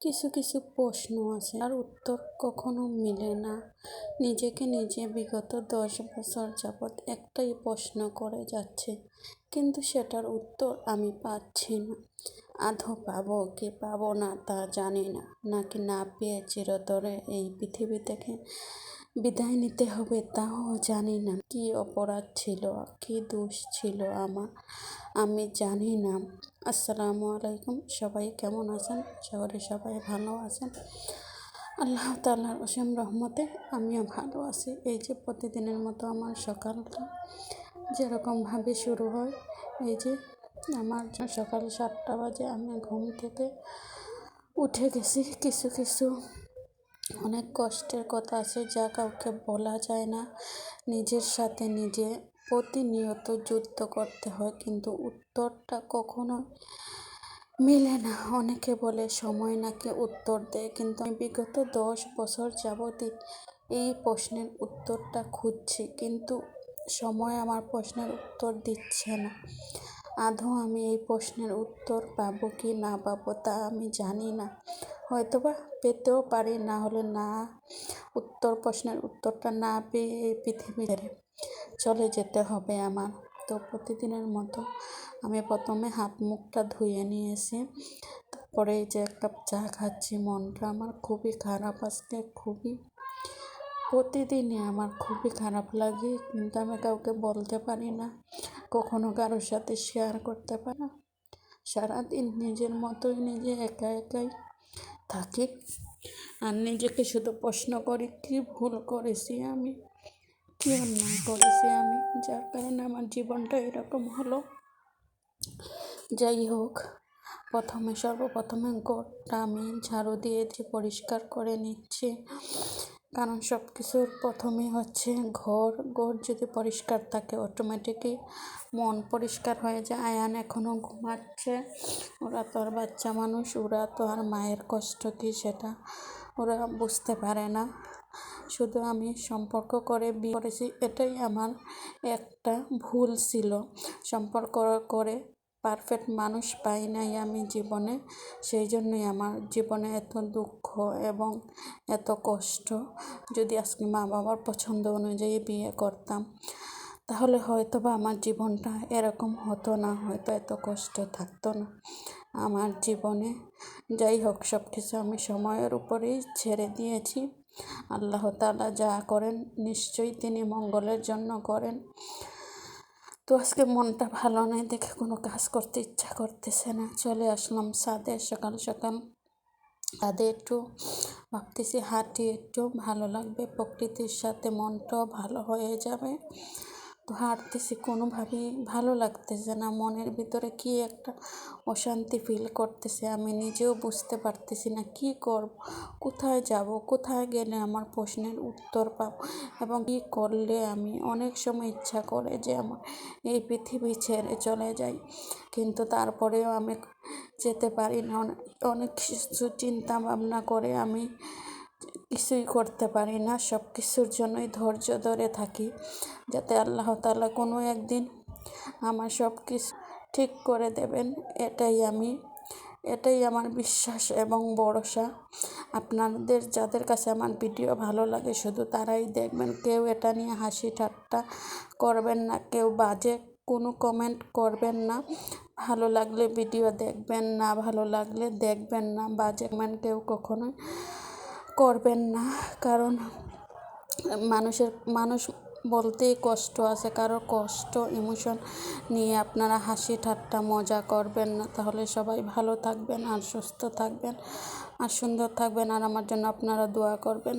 কিছু কিছু প্রশ্ন আছে আর উত্তর কখনো মিলে না। নিজেকে নিজে বিগত 10 বছর যাবৎ একটাই প্রশ্ন করে যাচ্ছে, কিন্তু সেটার উত্তর আমি পাচ্ছি না। আদৌ পাবো কি পাবো না তা জানি না, নাকি না পেয়ে চিরতরে এই পৃথিবী থেকে বিদায় নিতে হবে তাও জানি না। কি অপরাধ ছিল, কি দোষ ছিল আমার, আমি জানি না। আসসালামু আলাইকুম, সবাই কেমন আছেন? শহরে সবাই ভালো আছেন? আল্লাহ তাআলার অসীম রহমতে আমিও ভালো আছি। এই যে প্রতিদিনের মতো আমার সকালটা যেরকমভাবে শুরু হয়, এই যে আমার সকাল 7টা বাজে আমি ঘুম থেকে উঠে গেছি। কিছু কিছু অনেক কষ্টের কথা আছে যা কাউকে বলা যায় না। নিজের সাথে নিজে প্রতিনিয়ত যুদ্ধ করতে হয়, কিন্তু উত্তরটা কখনো মেলে না। অনেকে বলে সময় নাকি উত্তর দেয়, কিন্তু আমি বিগত 10 বছর যাবতই এই প্রশ্নের উত্তরটা খুঁজছি, কিন্তু সময় আমার প্রশ্নের উত্তর দিচ্ছে না। আদৌ আমি এই প্রশ্নের উত্তর পাবো কি না পাবো তা আমি জানি না। হয়তোবা পেতেও পারি, না হলে না। প্রশ্নের উত্তরটা না পেয়ে এই পৃথিবী ছেড়ে চলে যেতে হবে আমার। তো প্রতিদিনের মতো আমি প্রথমে হাত মুখটা ধুয়ে নিয়েছি, তারপরে এই যে 1 কাপ চা খাচ্ছি। মনটা আমার খুবই খারাপ আজকে, প্রতিদিনই আমার খুবই খারাপ লাগে, কিন্তু আমি কাউকে বলতে পারি না, কখনো কারোর সাথে শেয়ার করতে পারি না। সারাদিন নিজের মতোই নিজে একা একাই থাকি, আর নিজেকে শুধু প্রশ্ন করি কি ভুল করেছি আমি, কি অন্যায় করেছি আমি, যার কারণে আমার জীবনটা এরকম হলো। যাই হোক, সর্বপ্রথমে ঘরটা আমি ঝাড়ু দিয়েছি, পরিষ্কার করে নিচ্ছি, কারণ সব কিছুর প্রথমেই হচ্ছে ঘর যদি পরিষ্কার থাকে অটোমেটিকই মন পরিষ্কার হয়ে যায়। আয়ান এখনও ঘুমাচ্ছে, ওরা তো আর বাচ্চা মানুষ, ওরা তো আর মায়ের কষ্ট কি সেটা ওরা বুঝতে পারে না। শুধু আমি সম্পর্ক করে বিয়ে করেছি, এটাই আমার একটা ভুল ছিল। সম্পর্ক করে পারফেক্ট মানুষ পাই নাই আমি জীবনে, সেই জন্যই আমার জীবনে এত দুঃখ এবং এত কষ্ট। যদি আজকে মা বাবার পছন্দ অনুযায়ী বিয়ে করতাম, তাহলে হয়তো বা আমার জীবনটা এরকম হতো না, হয়তো এত কষ্ট থাকতো না আমার জীবনে। যাই হোক, সব কিছু আমি সময়ের উপরেই ছেড়ে দিয়েছি। আল্লাহ তাআলা যা করেন নিশ্চয়ই তিনি মঙ্গলের জন্য করেন। তো আজকে মনটা ভালো নয় দেখে কোনো কাজ করতে ইচ্ছা করতেছে না। চলে আসলাম ছাদে সকাল সকাল। ছাদে একটু ভাবতেছি হাঁটি, একটু ভালো লাগবে, প্রকৃতির সাথে মনটাও ভালো হয়ে যাবে। তো হাঁটতেছি, কোনোভাবেই ভালো লাগতেছে না, মনের ভিতরে কি একটা অশান্তি ফিল করতেছে, আমি নিজেও বুঝতে পারতেছি না কি করব, কোথায় যাব, কোথায় গেলে আমার প্রশ্নের উত্তর পাব, এবং কি করলে আমি। অনেক সময় ইচ্ছা করে যে আমার এই পৃথিবী ছেড়ে চলে যাই, কিন্তু তারপরেও আমি যেতে পারি না। অনেক কিছু চিন্তা ভাবনা করে আমি কিছুই করতে পারি না। সব কিছুর জন্যই ধৈর্য ধরে থাকি, যাতে আল্লাহ তাআলা কোনো একদিন আমার সব কিছু ঠিক করে দেবেন। এটাই আমার বিশ্বাস এবং ভরসা। আপনাদের যাদের কাছে আমার ভিডিও ভালো লাগে শুধু তারাই দেখবেন, কেউ এটা নিয়ে হাসি ঠাট্টা করবেন না, কেউ বাজে কোনো কমেন্ট করবেন না। ভালো লাগলে ভিডিও দেখবেন, না ভালো লাগলে দেখবেন না। বাজে কমেন্ট কেউ কখনোই করবেন না, কারণ মানুষ বলতেই কষ্ট আছে, কারো কষ্ট ইমোশন নিয়ে আপনারা হাসি ঠাট্টা মজা করবেন না। তাহলে সবাই ভালো থাকবেন আর সুস্থ থাকবেন আর সুন্দর থাকবেন, আর আমার জন্য আপনারা দোয়া করবেন।